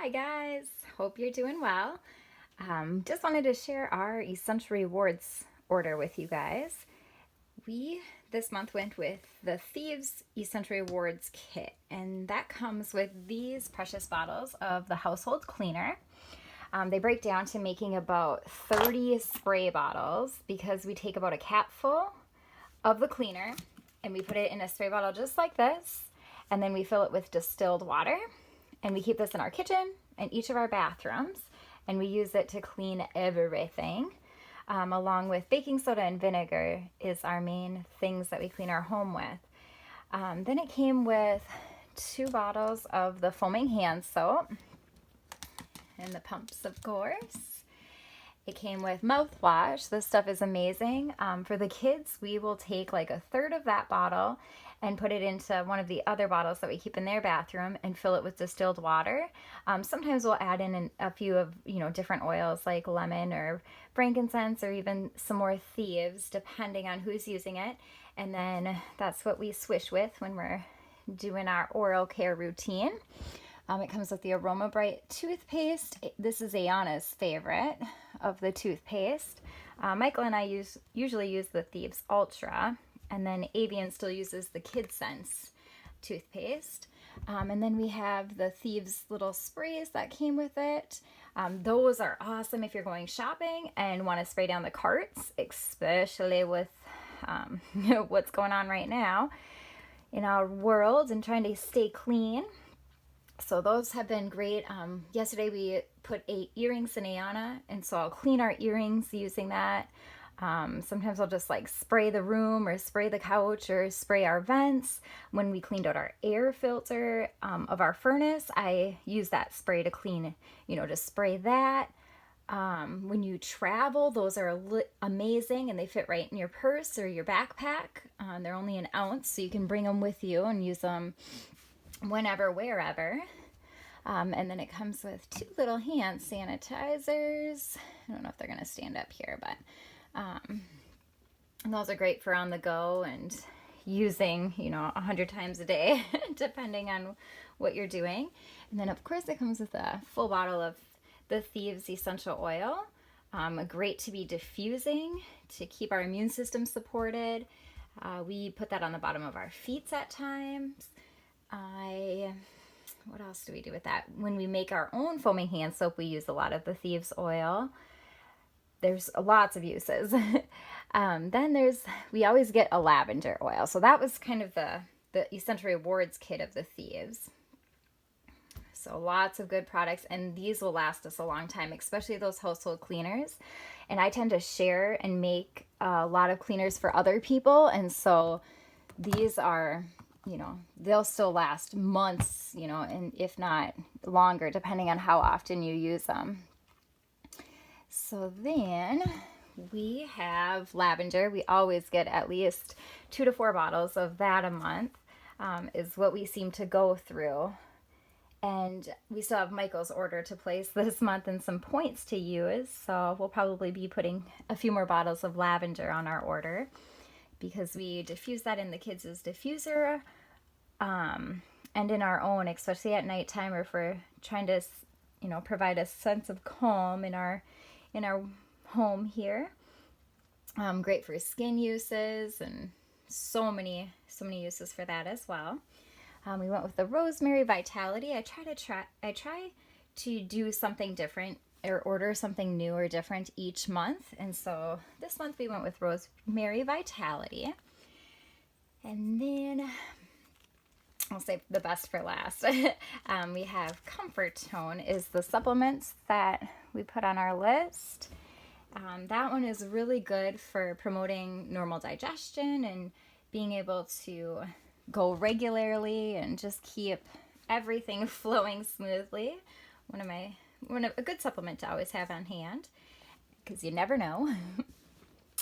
Hi guys, hope you're doing well. Just wanted to share our Essential Rewards order with you guys. We this month went with the Thieves Essential Rewards kit, and that comes with these precious bottles of the household cleaner. They break down to making about 30 spray bottles because we take about a capful of the cleaner and we put it in a spray bottle just like this, and then we fill it with distilled water. And we keep this in our kitchen and each of our bathrooms, and we use it to clean everything. Along with baking soda and vinegar is our main things that we clean our home with. Then it came with 2 bottles of the foaming hand soap and the pumps, of course. It came with mouthwash. This stuff is amazing. For the kids, we will take like a third of that bottle and put it into one of the other bottles that we keep in their bathroom and fill it with distilled water. Sometimes we'll add in a few of, different oils like lemon or frankincense or even some more Thieves, depending on who's using it. And then that's what we swish with when we're doing our oral care routine. It comes with the Aromabright toothpaste. This is Ayana's favorite of the toothpaste. Michael and I usually use the Thieves Ultra, and then Avian still uses the Kid Sense toothpaste. And then we have the Thieves little sprays that came with it. Those are awesome if you're going shopping and want to spray down the carts, especially with what's going on right now in our world and trying to stay clean. So those have been great. Yesterday we put 8 earrings in Ayana, and so I'll clean our earrings using that. Sometimes I'll just like spray the room or spray the couch or spray our vents. When we cleaned out our air filter of our furnace, I use that spray to clean, just spray that. When you travel, those are amazing, and they fit right in your purse or your backpack. They're only an ounce, so you can bring them with you and use them whenever, wherever. And then it comes with 2 little hand sanitizers. I don't know if they're going to stand up here, but and those are great for on the go and using, 100 times a day, depending on what you're doing. And then, of course, it comes with a full bottle of the Thieves essential oil. Great to be diffusing, to keep our immune system supported. We put that on the bottom of our feet at times. What else do we do with that? When we make our own foaming hand soap, we use a lot of the Thieves oil. There's lots of uses. Then we always get a lavender oil. So that was kind of the Essential Rewards kit of the Thieves. So lots of good products, and these will last us a long time, especially those household cleaners. And I tend to share and make a lot of cleaners for other people, and so these are, they'll still last months, and if not longer, depending on how often you use them. So then we have lavender. We always get at least 2 to 4 bottles of that a month, is what we seem to go through. And we still have Michael's order to place this month and some points to use. So we'll probably be putting a few more bottles of lavender on our order because we diffuse that in the kids' diffuser and in our own, especially at nighttime, or if we're trying to, provide a sense of calm in our home here. Great for skin uses and so many uses for that as well. We went with the Rosemary Vitality. I try to do something different or order something new or different each month. And so this month we went with Rosemary Vitality. And then I'll save the best for last. We have Comfortone is the supplements that we put on our list. That one is really good for promoting normal digestion and being able to go regularly and just keep everything flowing smoothly. A good supplement to always have on hand because you never know.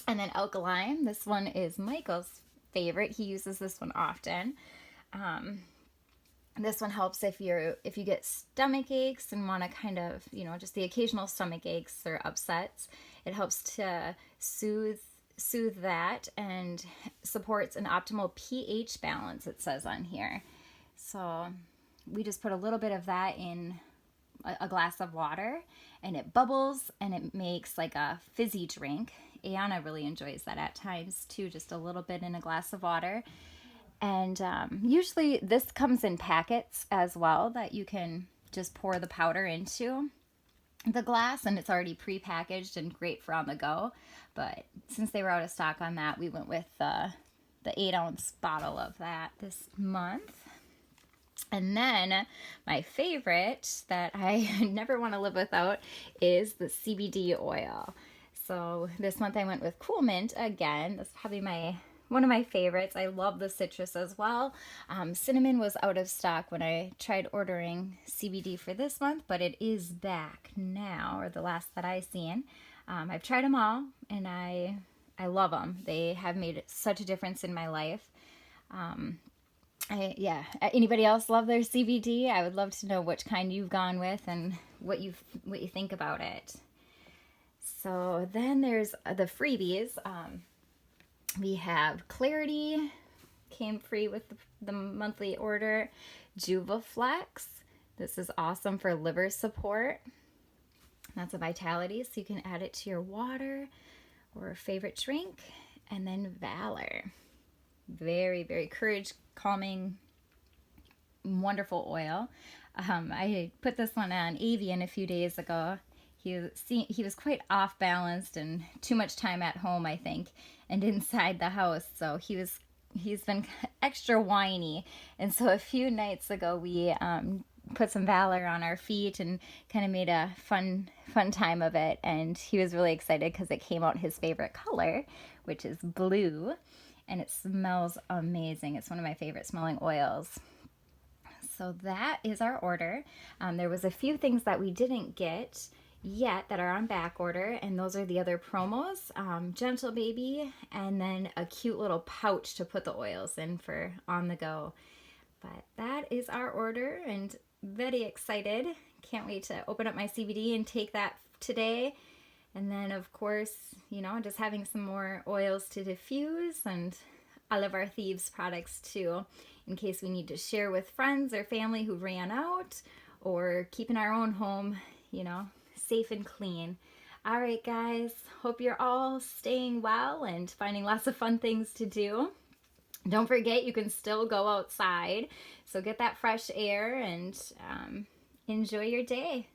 And then Alkalime, this one is Michael's favorite. He uses this one often. This one helps if you get stomach aches and want to kind of, just the occasional stomach aches or upsets. It helps to soothe that and supports an optimal pH balance, it says on here. So we just put a little bit of that in a glass of water, and it bubbles and it makes like a fizzy drink. Ayana really enjoys that at times too, just a little bit in a glass of water. And usually this comes in packets as well that you can just pour the powder into the glass, and it's already pre-packaged and great for on the go. But since they were out of stock on that, we went with the 8-ounce bottle of that this month. And then my favorite that I never want to live without is the CBD oil. So this month I went with Cool Mint again. That's probably one of my favorites. I love the citrus as well. Cinnamon was out of stock when I tried ordering CBD for this month, but it is back now, or the last that I seen. I've tried them all, and I love them. They have made such a difference in my life. Anybody else love their CBD? I would love to know which kind you've gone with and what you think about it. So then there's the freebies. We have Clarity, came free with the monthly order. JuvaFlex, this is awesome for liver support. That's a Vitality, so you can add it to your water or a favorite drink. And then Valor, very, very courage calming, wonderful oil. I put this one on Avian a few days ago. He was quite off balanced and too much time at home, I think, and inside the house. So he's been extra whiny. And so a few nights ago we put some Valor on our feet and kind of made a fun time of it. And he was really excited because it came out his favorite color, which is blue, and it smells amazing. It's one of my favorite smelling oils. So that is our order. There was a few things that we didn't get yet that are on back order, and those are the other promos. Gentle Baby, and then a cute little pouch to put the oils in for on the go. But that is our order, and very excited. Can't wait to open up my CBD and take that today. And then of course, just having some more oils to diffuse, and all of our Thieves products too, in case we need to share with friends or family who ran out, or keeping our own home, safe and clean. All right, guys, hope you're all staying well and finding lots of fun things to do. Don't forget, you can still go outside, so get that fresh air and enjoy your day.